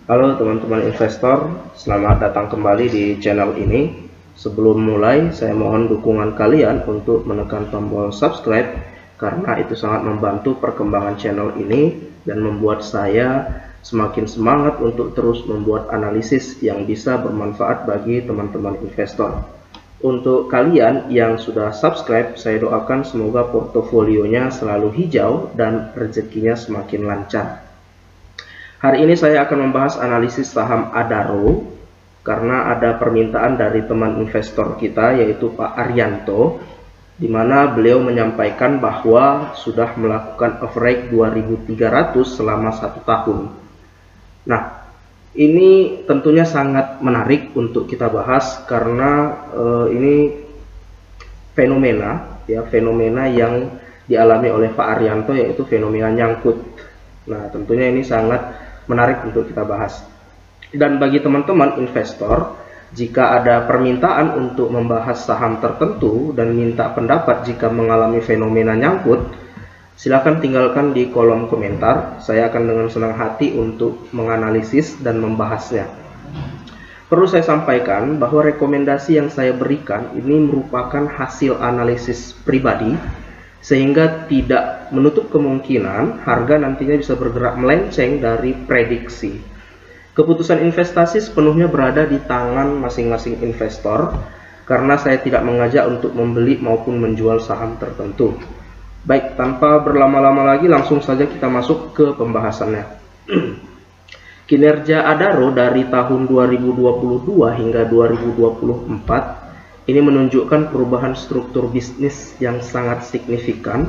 Halo teman-teman investor, selamat datang kembali di channel ini. Sebelum mulai, saya mohon dukungan kalian untuk menekan tombol subscribe karena itu sangat membantu perkembangan channel ini dan membuat saya semakin semangat untuk terus membuat analisis yang bisa bermanfaat bagi teman-teman investor. Untuk kalian yang sudah subscribe, saya doakan semoga portofolionya selalu hijau dan rezekinya semakin lancar. Hari ini saya akan membahas analisis saham Adaro karena ada permintaan dari teman investor kita yaitu Pak Arianto, di mana beliau menyampaikan bahwa sudah melakukan average 2.300 selama 1 tahun. Nah, ini tentunya sangat menarik untuk kita bahas karena ini fenomena yang dialami oleh Pak Arianto, yaitu fenomena nyangkut. Nah, tentunya ini sangat menarik untuk kita bahas. Dan bagi teman-teman investor, jika ada permintaan untuk membahas saham tertentu dan minta pendapat jika mengalami fenomena nyangkut, silakan tinggalkan di kolom komentar. Saya akan dengan senang hati untuk menganalisis dan membahasnya. Perlu saya sampaikan bahwa rekomendasi yang saya berikan ini merupakan hasil analisis pribadi, sehingga tidak menutup kemungkinan harga nantinya bisa bergerak melenceng dari prediksi. Keputusan investasi sepenuhnya berada di tangan masing-masing investor, karena saya tidak mengajak untuk membeli maupun menjual saham tertentu. Baik, tanpa berlama-lama lagi langsung saja kita masuk ke pembahasannya. Kinerja Adaro dari tahun 2022 hingga 2024 ini menunjukkan perubahan struktur bisnis yang sangat signifikan,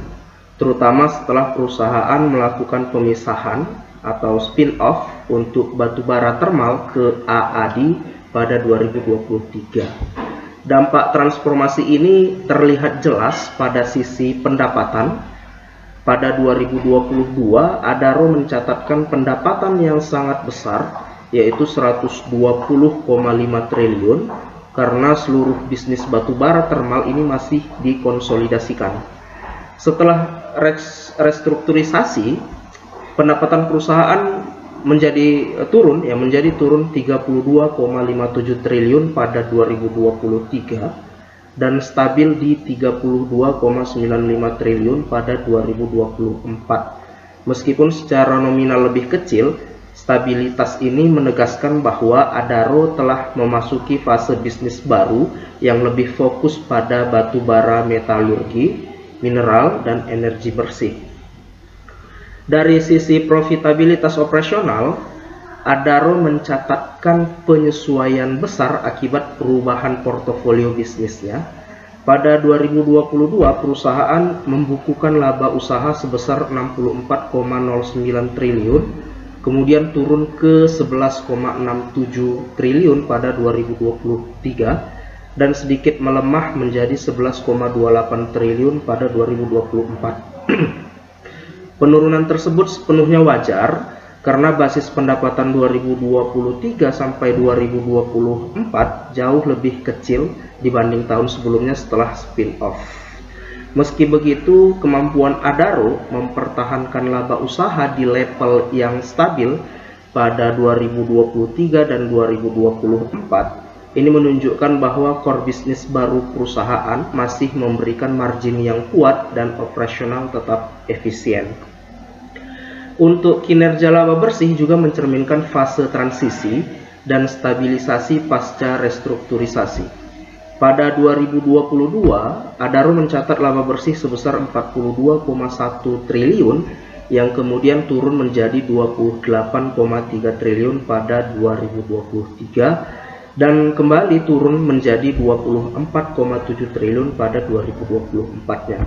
terutama setelah perusahaan melakukan pemisahan atau spin-off untuk batubara thermal ke AAD pada 2023. Dampak transformasi ini terlihat jelas pada sisi pendapatan. Pada 2022, Adaro mencatatkan pendapatan yang sangat besar, yaitu 120,5 triliun, karena seluruh bisnis batubara thermal ini masih dikonsolidasikan. Setelah restrukturisasi, pendapatan perusahaan menjadi turun 32,57 triliun pada 2023 dan stabil di 32,95 triliun pada 2024. Meskipun secara nominal lebih kecil, stabilitas ini menegaskan bahwa Adaro telah memasuki fase bisnis baru yang lebih fokus pada batubara metalurgi, mineral, dan energi bersih. Dari sisi profitabilitas operasional, Adaro mencatatkan penyesuaian besar akibat perubahan portofolio bisnisnya. Pada 2022, perusahaan membukukan laba usaha sebesar 64,09 triliun, kemudian turun ke 11,67 triliun pada 2023 dan sedikit melemah menjadi 11,28 triliun pada 2024. Penurunan tersebut sepenuhnya wajar karena basis pendapatan 2023 sampai 2024 jauh lebih kecil dibanding tahun sebelumnya setelah spin-off. Meski begitu, kemampuan Adaro mempertahankan laba usaha di level yang stabil pada 2023 dan 2024 ini menunjukkan bahwa core bisnis baru perusahaan masih memberikan margin yang kuat dan operasional tetap efisien. Untuk kinerja laba bersih juga mencerminkan fase transisi dan stabilisasi pasca restrukturisasi. Pada 2022, Adaro mencatat laba bersih sebesar 42,1 triliun yang kemudian turun menjadi 28,3 triliun pada 2023 dan kembali turun menjadi 24,7 triliun pada 2024-nya.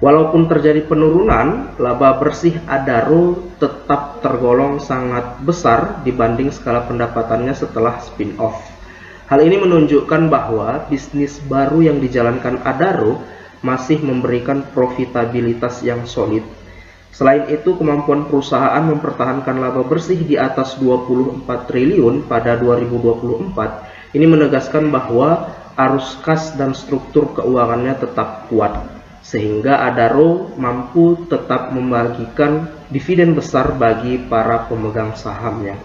Walaupun terjadi penurunan, laba bersih Adaro tetap tergolong sangat besar dibanding skala pendapatannya setelah spin-off. Hal ini menunjukkan bahwa bisnis baru yang dijalankan Adaro masih memberikan profitabilitas yang solid. Selain itu, kemampuan perusahaan mempertahankan laba bersih di atas 24 triliun pada 2024 ini menegaskan bahwa arus kas dan struktur keuangannya tetap kuat, sehingga Adaro mampu tetap membagikan dividen besar bagi para pemegang sahamnya.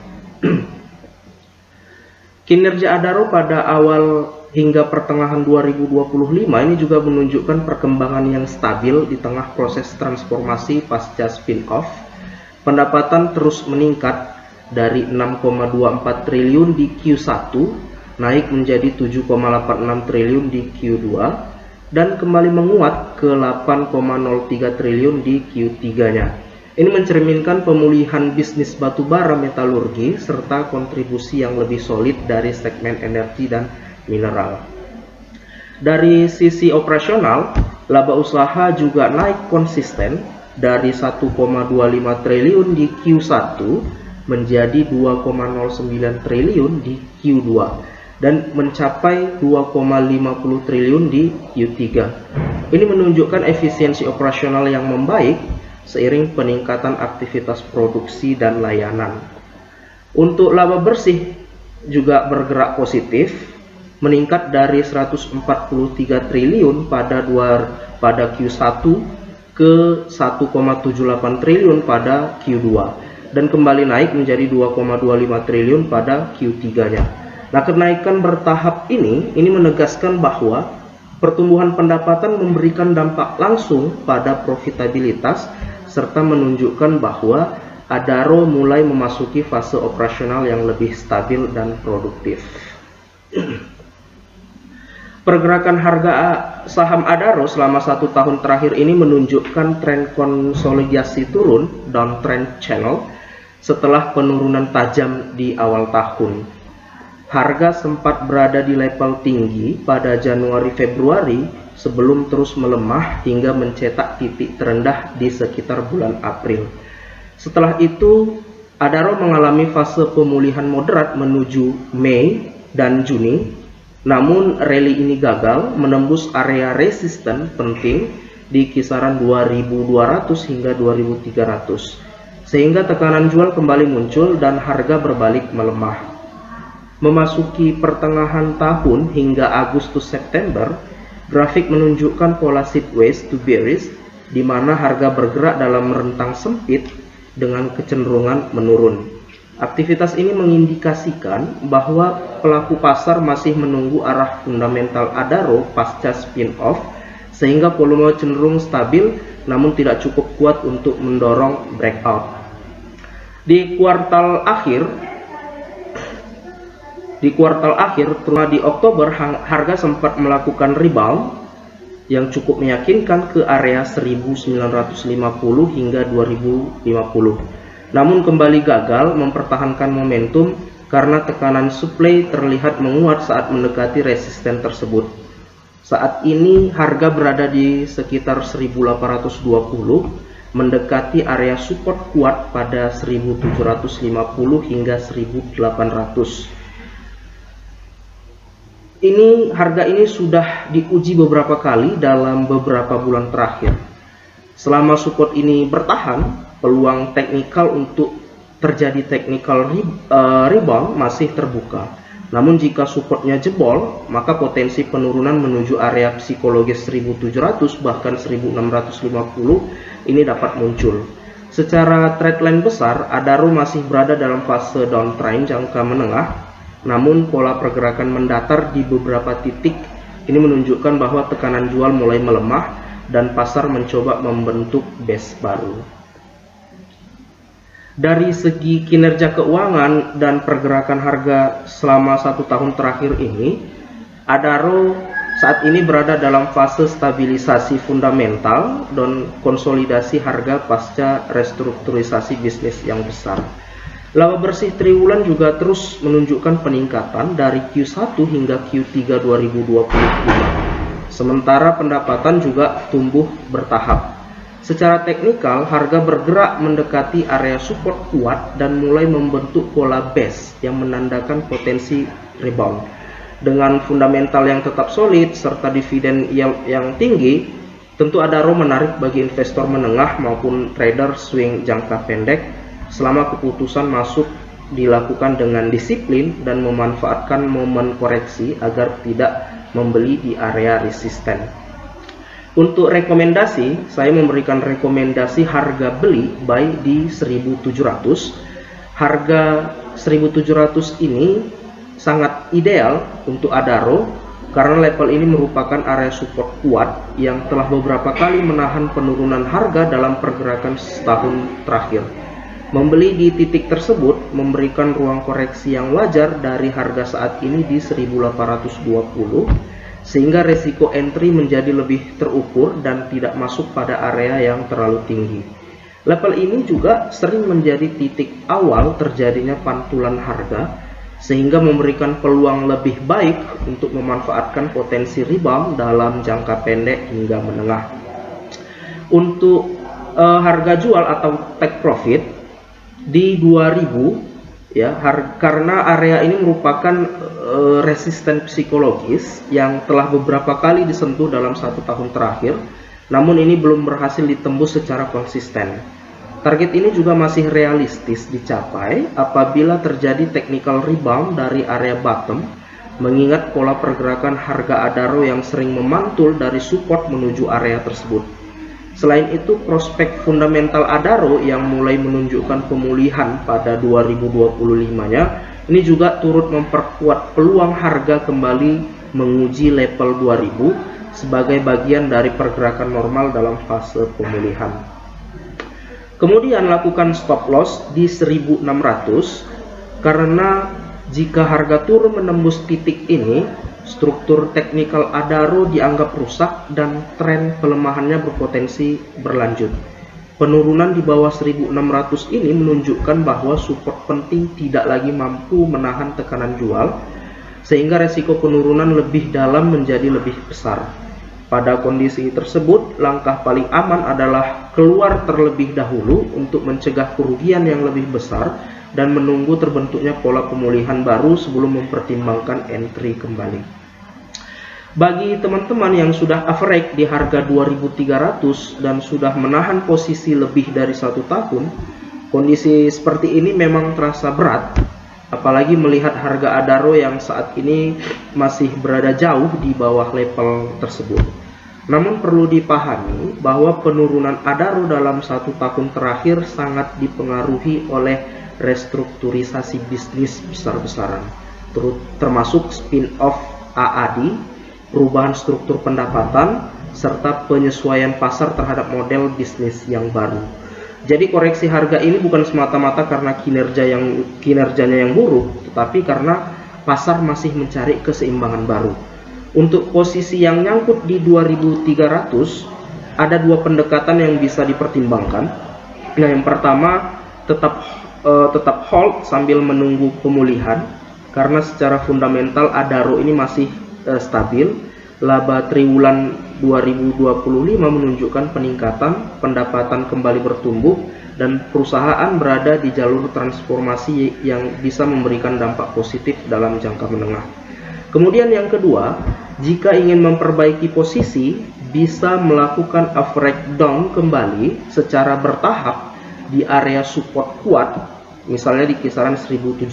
Kinerja Adaro pada awal hingga pertengahan 2025 ini juga menunjukkan perkembangan yang stabil di tengah proses transformasi pasca spin-off. Pendapatan terus meningkat dari 6,24 triliun di Q1 naik menjadi 7,86 triliun di Q2 dan kembali menguat ke 8,03 triliun di Q3-nya. Ini mencerminkan pemulihan bisnis batubara metalurgi serta kontribusi yang lebih solid dari segmen energi dan mineral. Dari sisi operasional, laba usaha juga naik konsisten dari 1,25 triliun di Q1 menjadi 2,09 triliun di Q2 dan mencapai 2,50 triliun di Q3. Ini menunjukkan efisiensi operasional yang membaik seiring peningkatan aktivitas produksi dan layanan. Untuk laba bersih juga bergerak positif, meningkat dari 143 triliun pada Q1 ke 1,78 triliun pada Q2 dan kembali naik menjadi 2,25 triliun pada Q3-nya. Nah, kenaikan bertahap ini menegaskan bahwa pertumbuhan pendapatan memberikan dampak langsung pada profitabilitas serta menunjukkan bahwa Adaro mulai memasuki fase operasional yang lebih stabil dan produktif. Pergerakan harga saham Adaro selama 1 tahun terakhir ini menunjukkan tren konsolidasi turun downtrend channel setelah penurunan tajam di awal tahun. Harga sempat berada di level tinggi pada Januari-Februari sebelum terus melemah hingga mencetak titik terendah di sekitar bulan April. Setelah itu, Adaro mengalami fase pemulihan moderat menuju Mei dan Juni. Namun, rally ini gagal menembus area resisten penting di kisaran 2.200 hingga 2.300, sehingga tekanan jual kembali muncul dan harga berbalik melemah. Memasuki pertengahan tahun hingga Agustus-September, grafik menunjukkan pola sideways to bearish, di mana harga bergerak dalam rentang sempit dengan kecenderungan menurun. Aktivitas ini mengindikasikan bahwa pelaku pasar masih menunggu arah fundamental Adaro pasca spin-off, sehingga volume cenderung stabil namun tidak cukup kuat untuk mendorong breakout. Di kuartal akhir, terutama di Oktober, harga sempat melakukan rebound yang cukup meyakinkan ke area 1950 hingga 2050. Namun kembali gagal mempertahankan momentum karena tekanan supply terlihat menguat saat mendekati resisten tersebut. Saat ini harga berada di sekitar 1820, mendekati area support kuat pada 1750 hingga 1800. Harga ini sudah diuji beberapa kali dalam beberapa bulan terakhir. Selama support ini bertahan, peluang teknikal untuk terjadi technical rebound masih terbuka. Namun jika supportnya jebol, maka potensi penurunan menuju area psikologis 1700 bahkan 1650 ini dapat muncul. Secara trendline besar, Adaro masih berada dalam fase downtrend jangka menengah. Namun pola pergerakan mendatar di beberapa titik ini menunjukkan bahwa tekanan jual mulai melemah dan pasar mencoba membentuk base baru. Dari segi kinerja keuangan dan pergerakan harga selama 1 tahun terakhir ini, Adaro saat ini berada dalam fase stabilisasi fundamental dan konsolidasi harga pasca restrukturisasi bisnis yang besar. Laba bersih triwulan juga terus menunjukkan peningkatan dari Q1 hingga Q3 2025. Sementara pendapatan juga tumbuh bertahap. Secara teknikal, harga bergerak mendekati area support kuat dan mulai membentuk pola base yang menandakan potensi rebound. Dengan fundamental yang tetap solid serta dividen yang tinggi, tentu Adaro menarik bagi investor menengah maupun trader swing jangka pendek selama keputusan masuk dilakukan dengan disiplin dan memanfaatkan momen koreksi agar tidak membeli di area resisten. Untuk rekomendasi, saya memberikan rekomendasi harga beli buy di 1700. Harga 1700 ini sangat ideal untuk Adaro karena level ini merupakan area support kuat yang telah beberapa kali menahan penurunan harga dalam pergerakan setahun terakhir. Membeli di titik tersebut memberikan ruang koreksi yang wajar dari harga saat ini di 1820, sehingga resiko entry menjadi lebih terukur dan tidak masuk pada area yang terlalu tinggi. Level ini juga sering menjadi titik awal terjadinya pantulan harga, sehingga memberikan peluang lebih baik untuk memanfaatkan potensi rebound dalam jangka pendek hingga menengah. Untuk harga jual atau take profit di 2000 ya, karena area ini merupakan resisten psikologis yang telah beberapa kali disentuh dalam 1 tahun terakhir, namun ini belum berhasil ditembus secara konsisten. Target ini juga masih realistis dicapai apabila terjadi technical rebound dari area bottom, mengingat pola pergerakan harga Adaro yang sering memantul dari support menuju area tersebut. Selain itu, prospek fundamental Adaro yang mulai menunjukkan pemulihan pada 2025-nya ini juga turut memperkuat peluang harga kembali menguji level 2000 sebagai bagian dari pergerakan normal dalam fase pemulihan. Kemudian lakukan stop loss di 1600 karena jika harga turun menembus titik ini, struktur teknikal Adaro dianggap rusak dan tren pelemahannya berpotensi berlanjut. Penurunan di bawah 1600 ini menunjukkan bahwa support penting tidak lagi mampu menahan tekanan jual, sehingga resiko penurunan lebih dalam menjadi lebih besar. Pada kondisi tersebut, langkah paling aman adalah keluar terlebih dahulu untuk mencegah kerugian yang lebih besar dan menunggu terbentuknya pola pemulihan baru sebelum mempertimbangkan entry kembali. Bagi teman-teman yang sudah average di harga 2300 dan sudah menahan posisi lebih dari 1 tahun, kondisi seperti ini memang terasa berat, apalagi melihat harga Adaro yang saat ini masih berada jauh di bawah level tersebut. Namun perlu dipahami bahwa penurunan Adaro dalam 1 tahun terakhir sangat dipengaruhi oleh restrukturisasi bisnis besar-besaran, termasuk spin-off AAD, perubahan struktur pendapatan, serta penyesuaian pasar terhadap model bisnis yang baru. Jadi koreksi harga ini bukan semata-mata karena kinerjanya yang buruk, tetapi karena pasar masih mencari keseimbangan baru. Untuk posisi yang nyangkut di 2300, ada 2 pendekatan yang bisa dipertimbangkan. Nah, yang pertama tetap hold sambil menunggu pemulihan, karena secara fundamental Adaro ini masih stabil. Laba triwulan 2025 menunjukkan peningkatan, pendapatan kembali bertumbuh, dan perusahaan berada di jalur transformasi yang bisa memberikan dampak positif dalam jangka menengah. Kemudian yang kedua, jika ingin memperbaiki posisi, bisa melakukan average down kembali secara bertahap di area support kuat, misalnya di kisaran 1700,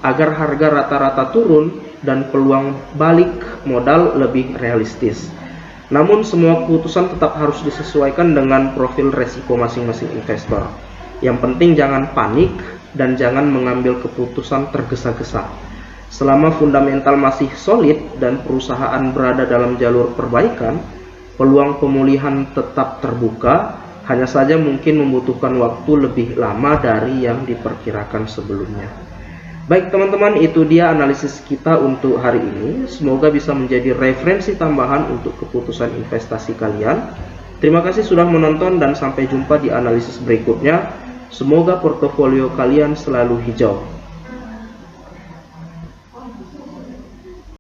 agar harga rata-rata turun dan peluang balik modal lebih realistis. Namun semua keputusan tetap harus disesuaikan dengan profil resiko masing-masing investor. Yang penting jangan panik dan jangan mengambil keputusan tergesa-gesa. Selama fundamental masih solid dan perusahaan berada dalam jalur perbaikan, peluang pemulihan tetap terbuka, hanya saja mungkin membutuhkan waktu lebih lama dari yang diperkirakan sebelumnya. Baik teman-teman, itu dia analisis kita untuk hari ini. Semoga bisa menjadi referensi tambahan untuk keputusan investasi kalian. Terima kasih sudah menonton dan sampai jumpa di analisis berikutnya. Semoga portofolio kalian selalu hijau.